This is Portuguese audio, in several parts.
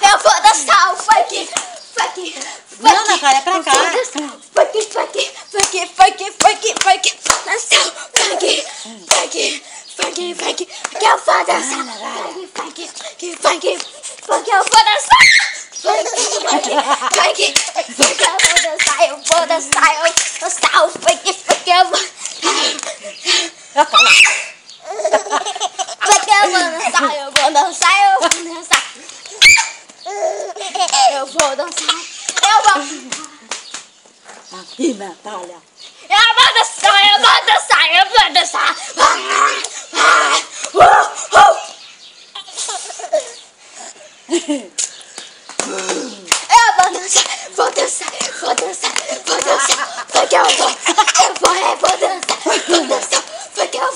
Eu vou dançar o funk. Não, Natália, é pra cá. Funk. Dançar o funk. Eu vou dançar. Funk. Eu vou dançar. Eu vou dançar o funk. Eu vou dançar. Aqui, Natália. Eu vou dançar. Eu vou dançar. Eu vou dançar. Porque eu vou dançar. Porque eu vou dançar. Porque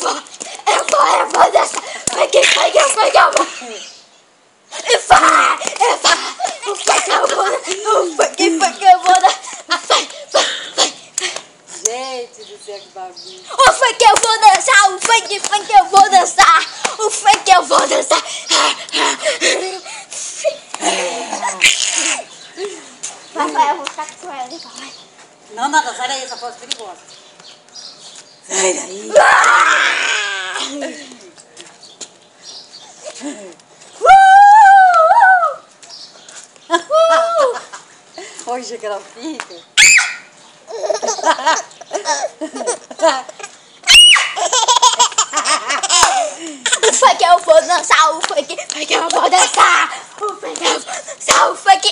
eu vou. Gente do céu, que bagunça. O funk eu vou dançar, o funk eu vou dançar, o funk eu vou dançar. Papai, eu vou ficar com ela, papai. Não, Natália, sai daí, essa foto é perigosa. Sai daí. Hoje que ela fica. O funk eu vou dançar, o funk eu vou dançar, o funk eu vou dançar, o funk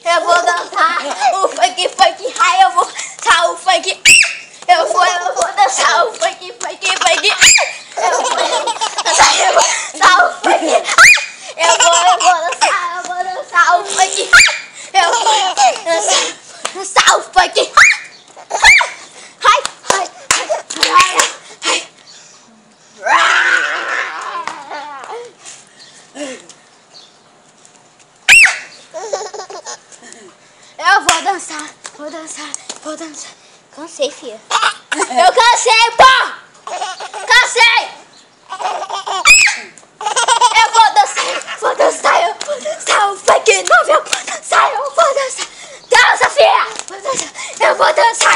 eu vou dançar, o funk, ai eu vou dançar o funk, eu vou dançar o funk, eu vou dançar o funk, eu vou dançar o funk, eu vou dançar o funk, eu vou dançar o funk. Eu vou dançar. Cansei, filha. Eu cansei, pô! Cansei! Eu vou dançar o funk novo, eu vou dançar. Dança, filha! Eu vou dançar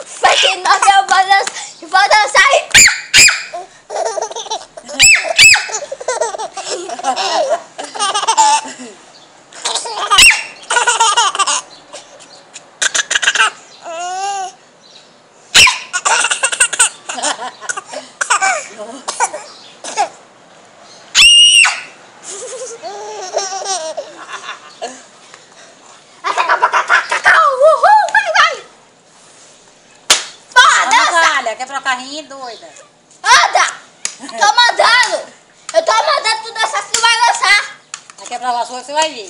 funk novo, eu vou dançar e... Quer pra carrinho, doida? Anda! Eu tô mandando tu dançar, tu vai dançar. Aqui é pra vassoura, você vai ver.